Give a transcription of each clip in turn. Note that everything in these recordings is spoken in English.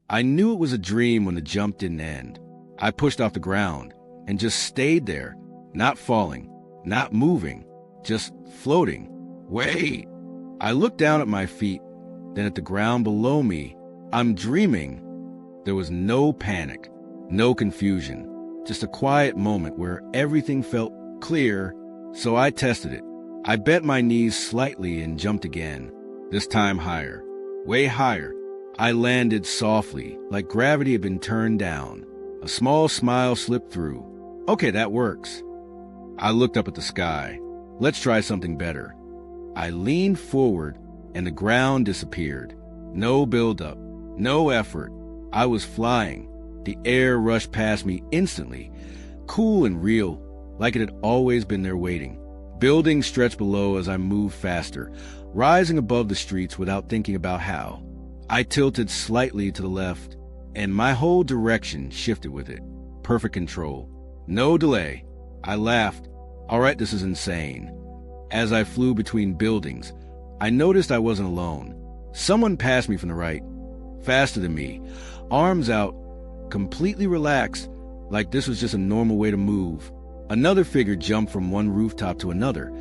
I knew it was a dream when the jump didn't end. I pushed off the ground and just stayed there, not falling, not moving, just floating. Wait! I looked down at my feet, then at the ground below me. I'm dreaming. There was no panic, no confusion, just a quiet moment where everything felt clear, so I tested it. I bent my knees slightly and jumped again, this time higher, way higher. I landed softly, like gravity had been turned down. A small smile slipped through. Okay, that works. I looked up at the sky. Let's try something better. I leaned forward, and the ground disappeared. No buildup, no effort. I was flying. The air rushed past me instantly, cool and real, like it had always been there waiting. Buildings stretched below as I moved faster, rising above the streets without thinking about how. I tilted slightly to the left, and my whole direction shifted with it. Perfect control. No delay. I laughed. All right, this is insane. As I flew between buildings, I noticed I wasn't alone. Someone passed me from the right, faster than me, arms out, completely relaxed, like this was just a normal way to move. Another figure jumped from one rooftop to another,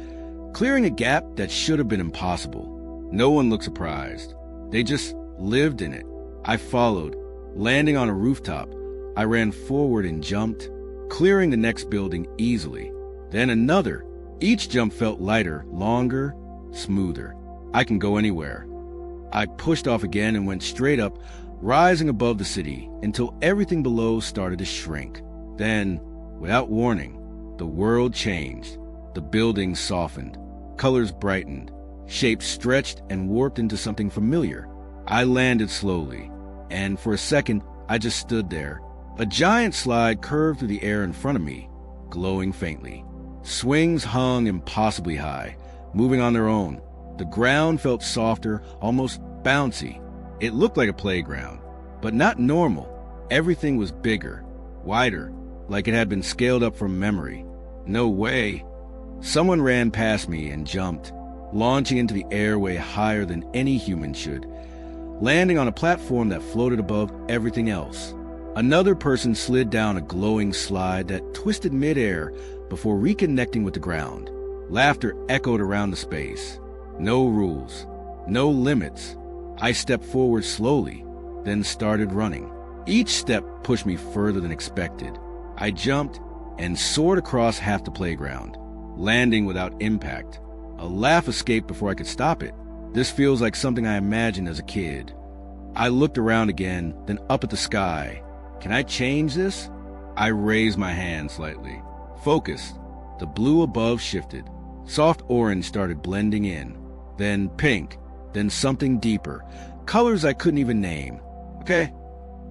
clearing a gap that should have been impossible. No one looked surprised. They just lived in it. I followed, landing on a rooftop. I ran forward and jumped, clearing the next building easily. Then another. Each jump felt lighter, longer, smoother. I can go anywhere. I pushed off again and went straight up, rising above the city until everything below started to shrink. Then, without warning, the world changed. The buildings softened, colors brightened, shapes stretched and warped into something familiar. I landed slowly, and for a second, I just stood there. A giant slide curved through the air in front of me, glowing faintly. Swings hung impossibly high, moving on their own. The ground felt softer, almost bouncy. It looked like a playground, but not normal. Everything was bigger, wider, like it had been scaled up from memory. No way. Someone ran past me and jumped, launching into the air way higher than any human should, landing on a platform that floated above everything else. Another person slid down a glowing slide that twisted midair before reconnecting with the ground. Laughter echoed around the space. No rules, no limits. I stepped forward slowly, then started running. Each step pushed me further than expected. I jumped and soared across half the playground, landing without impact. A laugh escaped before I could stop it. This feels like something I imagined as a kid. I looked around again, then up at the sky. Can I change this? I raised my hand slightly. Focused. The blue above shifted. Soft orange started blending in. Then pink. Then something deeper. Colors I couldn't even name. Okay.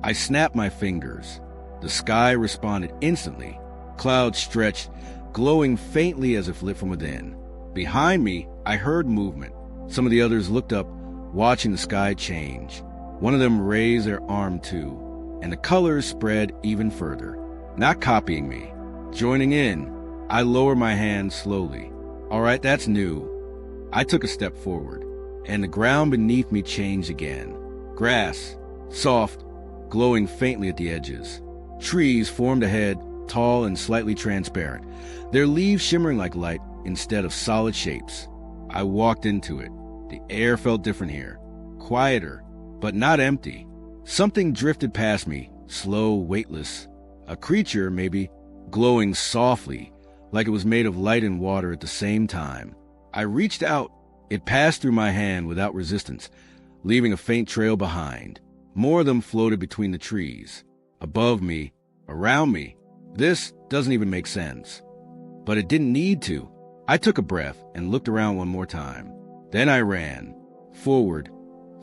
I snapped my fingers. The sky responded instantly. Clouds stretched, glowing faintly as if lit from within. Behind me, I heard movement. Some of the others looked up, watching the sky change. One of them raised their arm too, and the colors spread even further. Not copying me, joining in. I lowered my hand slowly. All right, that's new. I took a step forward, and the ground beneath me changed again. Grass, soft, glowing faintly at the edges. Trees formed ahead, tall and slightly transparent, their leaves shimmering like light instead of solid shapes. I walked into it. The air felt different here, quieter, but not empty. Something drifted past me, slow, weightless. A creature, maybe, glowing softly, like it was made of light and water at the same time. I reached out. It passed through my hand without resistance, leaving a faint trail behind. More of them floated between the trees, above me, around me. This doesn't even make sense. But it didn't need to. I took a breath and looked around one more time. Then I ran, forward,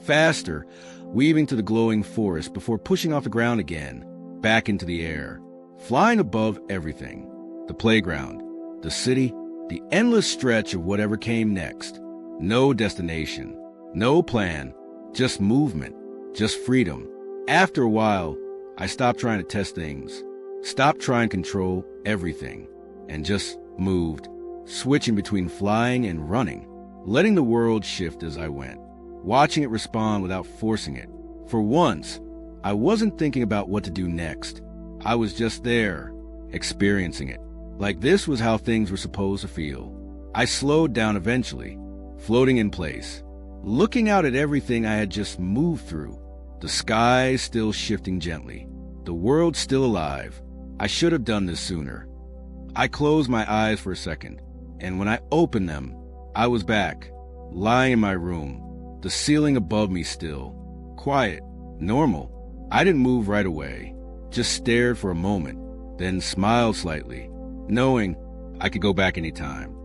faster, weaving through the glowing forest before pushing off the ground again, back into the air, flying above everything. The playground, the city, the endless stretch of whatever came next. No destination, no plan, just movement, just freedom. After a while, I stopped trying to test things, stopped trying to control everything, and just moved, switching between flying and running, letting the world shift as I went, watching it respond without forcing it. For once, I wasn't thinking about what to do next. I was just there, experiencing it. Like this was how things were supposed to feel. I slowed down eventually, floating in place, looking out at everything I had just moved through. The sky still shifting gently. The world still alive. I should have done this sooner. I closed my eyes for a second, and when I opened them, I was back, lying in my room, the ceiling above me still. Quiet, normal. I didn't move right away, just stared for a moment, then smiled slightly, knowing I could go back anytime.